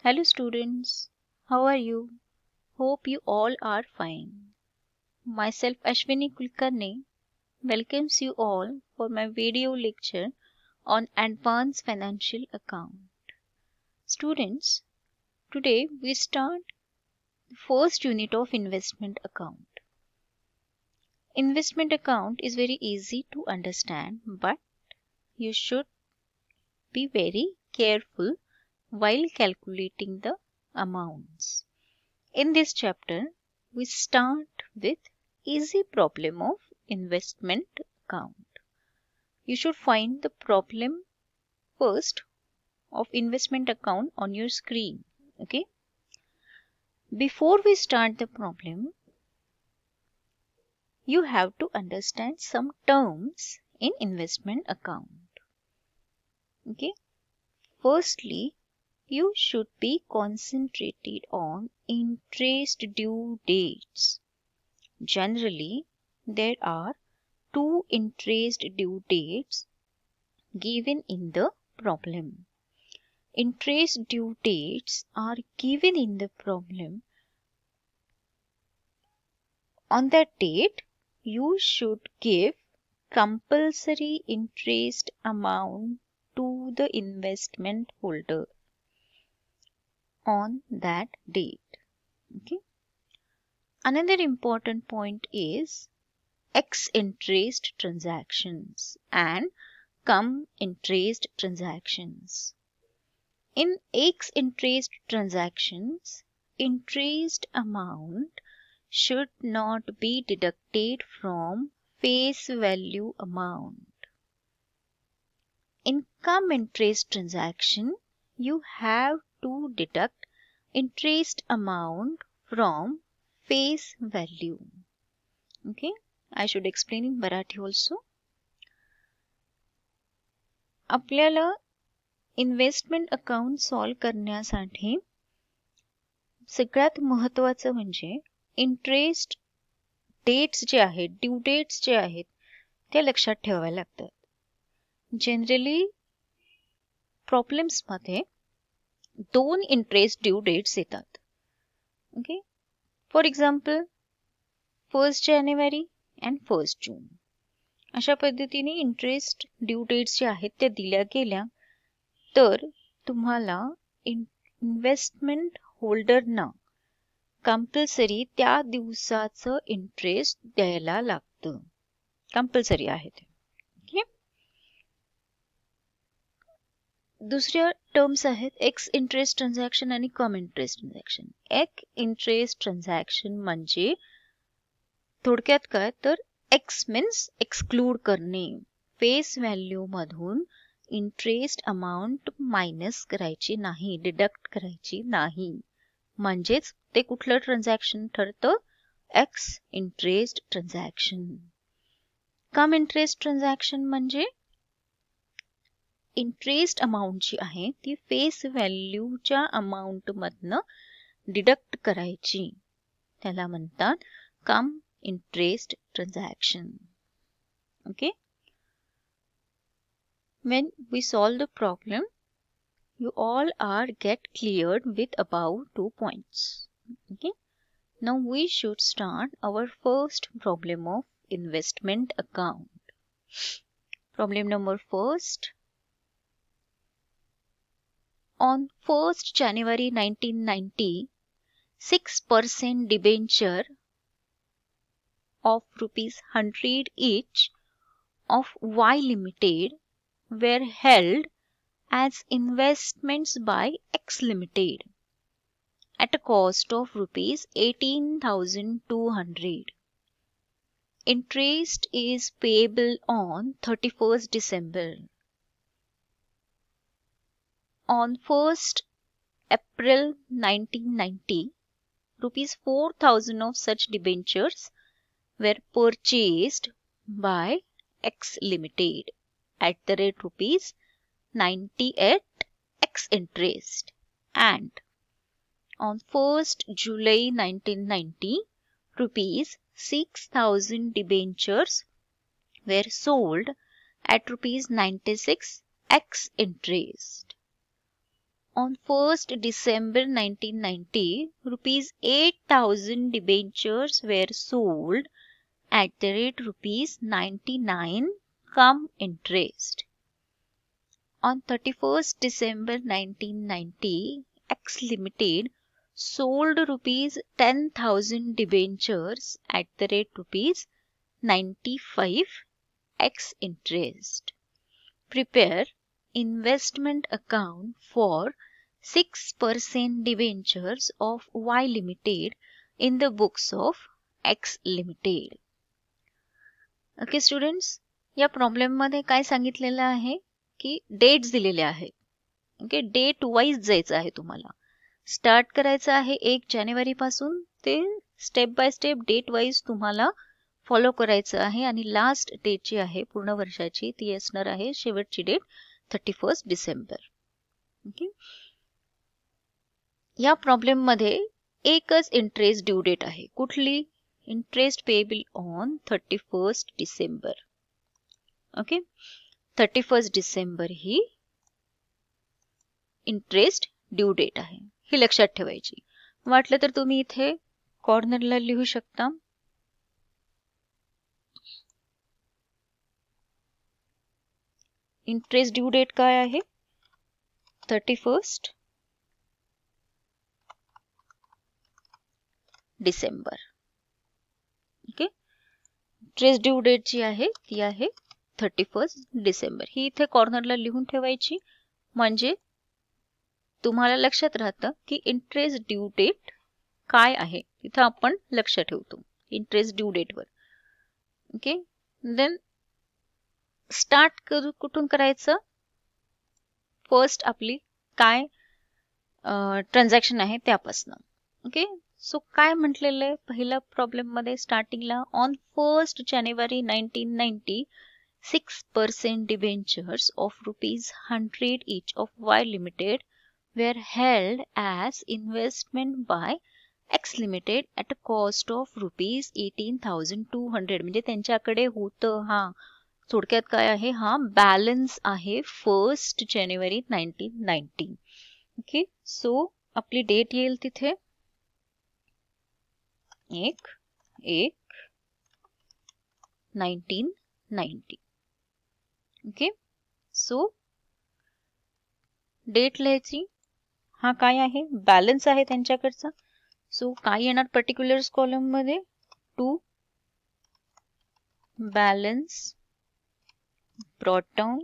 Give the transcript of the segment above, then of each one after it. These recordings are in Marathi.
Hello students, how are you? Hope you all are fine. Myself Ashwini Kulkarni welcomes you all for my video lecture on Advanced Financial Account. Students, today we start the first unit of investment account. Investment account is very easy to understand, but you should be very careful while calculating the amounts. In this chapter, we start with easy problem of investment account. You should find the problem first of investment account on your screen. Okay. Before we start the problem, you have to understand some terms in investment account. Okay. Firstly, you should be concentrated on interest due dates. Generally, there are two interest due dates given in the problem. Interest due dates are given in the problem. On that date, you should give compulsory interest amount to the investment holder on that date. Okay. Another important point is ex-interest transactions and cum interest transactions. In ex-interest transactions, interest amount should not be deducted from face value amount. In cum interest transaction, you have to deduct interest amount from face value. Okay, I should explain in Marathi also. आपल्याला इन्व्हेस्टमेंट अकाउंट सॉल्व करण्यासाठी सगळ्यात महत्त्वाचं म्हणजे इंटरेस्ट डेट्स जे आहेत, ड्यू डेट्स जे आहेत ते लक्षात ठेवावे लागतात. जनरली प्रॉब्लेम्समध्ये दोन इंटरेस्ट ड्यू डेट्स येतात. Okay, for example 1 January and 1 जून अशा पद्धतीने इंटरेस्ट ड्यू डेट्स जे आहेत त्या दिल्या गेल्या तर तुम्हाला इन्व्हेस्टमेंट होल्डरना कंपल्सरी त्या दिवसाचं इंटरेस्ट द्यायला लागतं. कंपल्सरी आहे ते. ओके. दुसऱ्या टर्म्स आहेत एक्स इंटरेस्ट ट्रान्झॅक्शन आणि कम इंटरेस्ट ट्रान्झॅक्शन. एक इंटरेस्ट ट्रान्झॅक्शन म्हणजे थोडक्यात काय तर एक्स मीन्स एक्सक्लूड करणे. फेस व्हॅल्यू मधून इंटरेस्ट अमाऊंट मायनस करायची नाही, डिडक्ट करायची नाही. म्हणजेच ते कुठलं ट्रान्झॅक्शन ठरतं? Ex interest transaction. Cum interest transaction म्हणजे इंटरेस्ट अमाऊंट जी आहे ती फेस व्हॅल्यूच्या अमाऊंट मधनं डिडक्ट करायची. त्याला म्हणतात कम interest transaction. Okay. When we solve the problem, you all are get cleared with above 2 points. Okay. Now we should start our first problem of investment account. Problem number first. On 1st January 1990, 6% debenture of ₹100 each of Y Limited were held as investments by X Limited at a cost of ₹18,200. Interest is payable on 31st December. On 1st April 1990, ₹4,000 of such debentures were purchased by X Limited at the rate ₹90 at X interest, and on 1st July 1990, ₹6,000 debentures were sold at ₹96 X interest. On 1st December 1990, rupees 8,000 debentures were sold at the rate rupees 99 cum interest. On 31st December 1990, X Limited sold rupees 10,000 debentures at the rate rupees 95 X interest. Prepare investment account for 6% debentures of Y Limited in the books of X Limited. Okay students, या प्रॉब्लेम मध्ये काय सांगितलेलं आहे की डेट्स दिलेले आहेत. ओके, डेट वाईज जायचं आहे तुम्हाला. स्टार्ट करायचं आहे 1 जानेवारी पासून ते step by step date wise तुम्हाला फॉलो करायचं आहे आणि लास्ट डेट जी आहे पूर्ण वर्षाची ती असणार आहे शेवटची डेट 31 डिसेंबर. ओके, या प्रॉब्लेम मध्ये एकच इंटरेस्ट ड्यू डेट आहे. कुठली? Interest payable on 31 December. Okay, 31 December ही इंटरेस्ट ड्यू डेट आहे, ही लक्षात ठेवायची. वाटलं तर तुम्ही इथे कॉर्नरला लिहू शकता. इंटरेस्ट ड्यू डेट काय आहे? 31 December. Okay, interest due date जी आहे ती आहे 31 डिसेंबर. ही इथे कॉर्नरला लिहून ठेवायची, म्हणजे तुम्हाला लक्षात राहतं की इंटरेस्ट ड्यू डेट काय आहे. तिथं आपण लक्ष ठेवतो इंटरेस्ट ड्यू डेटवर. ओके, देन स्टार्ट कुठून करायचं? फर्स्ट आपली काय ट्रान्झॅक्शन आहे त्यापासून. ओके, सो काय म्हटलेलं आहे पहिल्या प्रॉब्लेम मध्ये स्टार्टिंगला? On 1 January 1990 6% debentures of ₹100 each of Y Limited were held as investment by X Limited at a cost of ₹18,200. म्हणजे त्यांच्याकडे होतं. हा थोडक्यात काय आहे? हा बॅलन्स आहे 1 जानेवारी 1990. ओके, सो आपली डेट येईल तिथे 1/1/1990. ओके, सो डेट लिहायची. हा काय आहे? बॅलन्स आहे त्यांच्याकडचा. सो काय येणार पर्टिक्युलर्स कॉलम मध्ये? To balance brought down.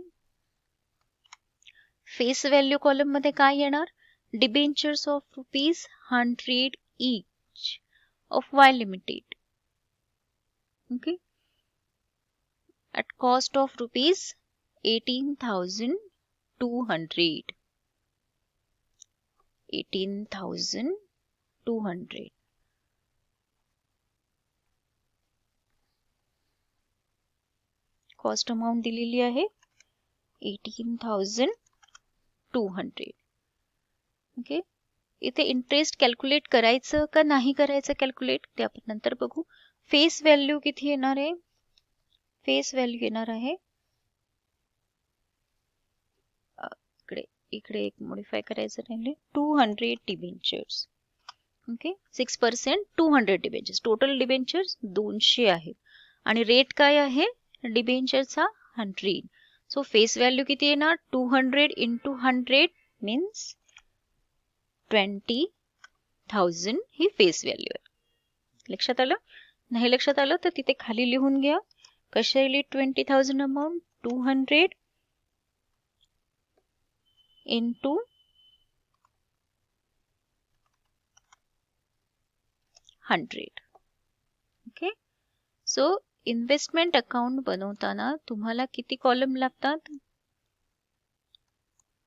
Face value column मध्ये काय येणार? Debentures of ₹100 each of Y Limited. Okay, at cost of ₹18,200. 18,200. Cost amount दिलेली आहे 18,200. ओके, इथे इंटरेस्ट कॅल्क्युलेट करायचं का नाही करायचं कॅल्क्युलेट ते आपण नंतर बघू. फेस व्हॅल्यू किती येणार आहे? फेस व्हॅल्यू येणार आहे इकडे एक मॉडिफाय करायचं राहिले 200 debentures. Okay, 6% 200 debentures. Total debentures 200 आहेत आणि रेट काय आहे डिबेंचरचा? 100. सो फेस व्हॅल्यू किती येणार? 200 into 100 मीन्स 20,000 ही फेस व्हॅल्यू आहे. लक्षात आलं? नाही लक्षात आलं तर तिथे खाली लिहून घ्या. कशी आली 20,000 amount? 200 into 100. Okay, so investment account बनवताना तुम्हाला किती कॉलम लागतात?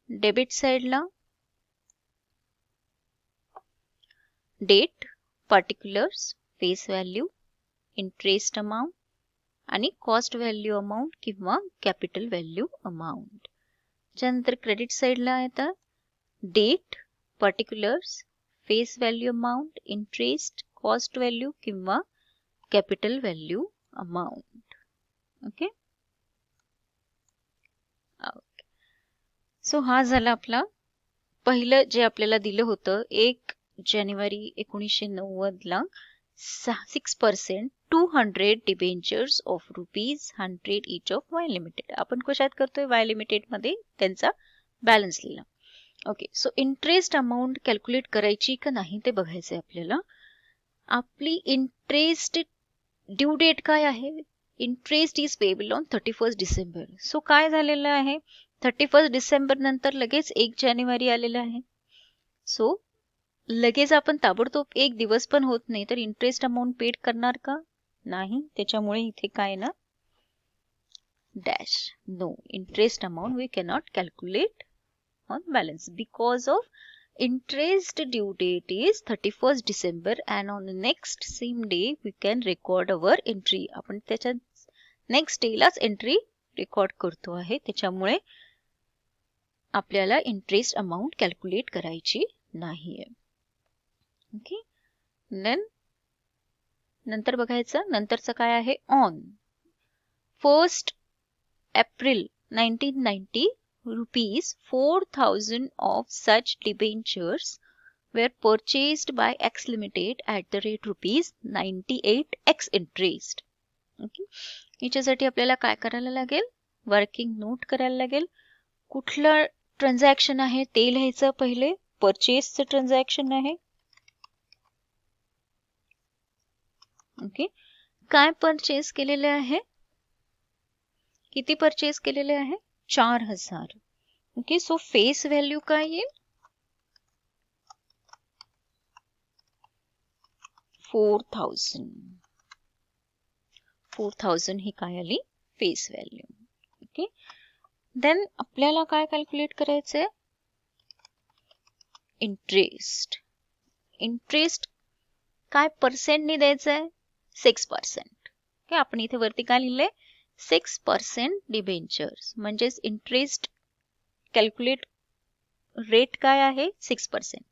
डेबिट साइडला date, particulars, face value, interest amount आणि कॉस्ट व्हॅल्यू अमाउंट किंवा कॅपिटल व्हॅल्यू अमाउंट. त्यानंतर क्रेडिट साइडला येतात date, particulars, face value amount, interest, cost value किंवा capital value amount. Okay, so हा झाला आपला पहिलं जे आपल्याला दिलं होतं 1 जानेवारी 1990 ला 6% 200 debentures of ₹100 each of Y limited. आपण कशात करतोय? वाय लिमिटेड मध्ये त्यांचा बॅलन्स लिहिला. Okay, so interest amount calculate करायची का नाही ते बघायचंय आपल्याला. आपली इंटरेस्ट ड्यू डेट काय आहे? Interest is payable on 31 December. So काय झालेलं आहे? 31 डिसेंबर नंतर लगेच 1 जानेवारी आलेलं आहे. सो लगेच आपण ताबडतोब एक दिवस पण होत नाही तर इंटरेस्ट अमाऊंट पेड करणार का? नाही. त्याच्यामुळे इथे काय ना dash. No, interest amount we cannot calculate on balance because of interest due date is 31st December and on the next same day we can record our entry. आपण त्याच्या नेक्स्ट डेलाच एंट्री रेकॉर्ड करतो आहे. त्याच्यामुळे आपल्याला इंटरेस्ट अमाऊंट कॅल्क्युलेट करायची नाहीये. ओके, नंतर बघायचं. नंतरचं काय आहे? On 1st April 1990 ₹4,000 of such debentures were purchased by X Limited at the rate ₹98 X interest. Okay. याच्यासाठी आपल्याला काय करायला लागेल? वर्किंग नोट करायला लागेल. कुठलं ट्रान्झॅक्शन आहे ते लिहायचं पहिले. परचेसचं ट्रान्झॅक्शन आहे. ओके, काय परचेस केलेले आहे? किती परचेस केलेले आहे? 4,000. ओके, सो फेस व्हॅल्यू काय येईल? 4,000. 4,000 ही काय आली? Face value. ओके, देन आपल्याला काय कॅल्क्युलेट करायचंय? इंटरेस्ट. इंटरेस्ट काय पर्सेंटनी द्यायचंय? 6%. ओके, आपण इथे वरती काय लिहिलंय? 6% डिबेंचर्स. म्हणजेच इंटरेस्ट कॅल्क्युलेट रेट काय आहे? 6%.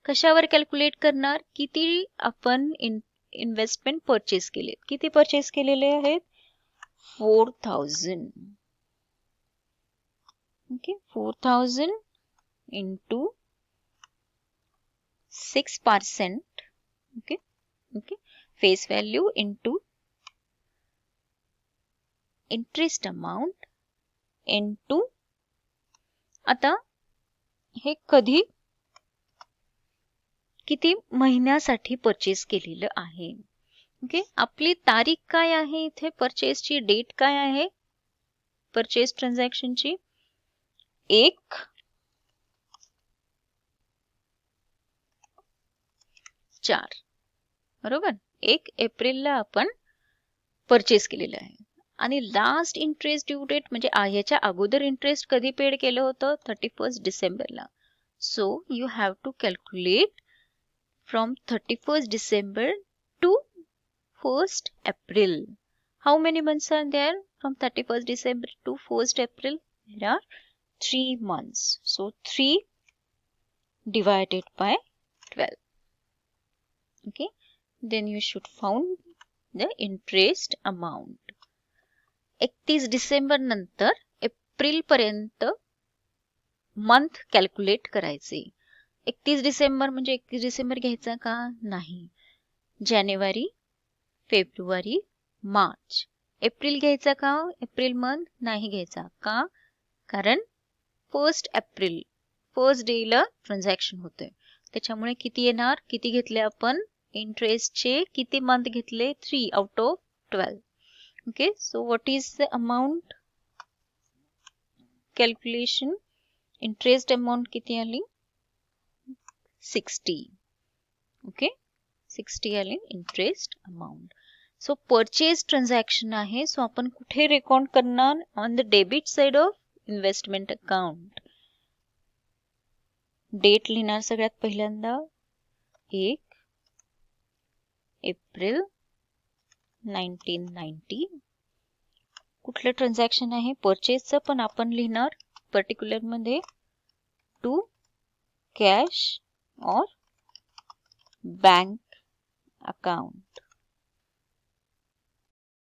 कशावर कॅल्क्युलेट करणार? किती आपण इन्व्हेस्टमेंट परचेस केले. किती परचेस केलेले आहेत? 4,000. Okay, 4,000 into 6%. Okay okay, face value into interest amount into. आता हे कधी किती महिन्यासाठी परचेस केलेलं आहे? ओके, आपली तारीख काय आहे इथे? परचेसची डेट काय आहे? परचेस ट्रान्झॅक्शनची 1/4. बरोबर, 1 एप्रिलला आपण परचेस केलेलं आहे. आणि लास्ट इंटरेस्ट ड्यू डेट म्हणजे याच्या अगोदर इंटरेस्ट कधी पेड केलं होतं? 31 डिसेंबरला. So you have to calculate from 31 December to 1st April. How many months are there from 31st December to 1st April? There are 3 months. So 3 divided by 12. Okay, then you should found the interest amount. 31 December नंतर एप्रिल पर्यंत मंथ कॅल्क्युलेट करायचे. 31 डिसेंबर म्हणजे 31 डिसेंबर घ्यायचा का? नाही. जानेवारी, फेब्रुवारी, मार्च. एप्रिल घ्यायचा का? एप्रिल मंथ नाही घ्यायचा का? कारण 1st एप्रिल 1st डेला ट्रान्झॅक्शन होतोय. त्याच्यामुळे किती येणार? किती घेतले आपण? इंटरेस्टचे किती मंथ घेतले? 3 out of 12. Okay, so what is the amount calculation? Interest amount किती आली? 60. Okay, 60 आली interest amount. So purchase transaction आहे. So आपण कुठे रेकॉर्ड करणार? On the debit side of investment account. Date लिहिणार सगळ्यात पहिल्यांदा 1 एप्रिल 1990. कुठलं ट्रान्झॅक्शन आहे? परचेसचं, पण आपण लिहिणार पर्टिक्युलर मध्ये टू कॅश और बँक अकाउंट.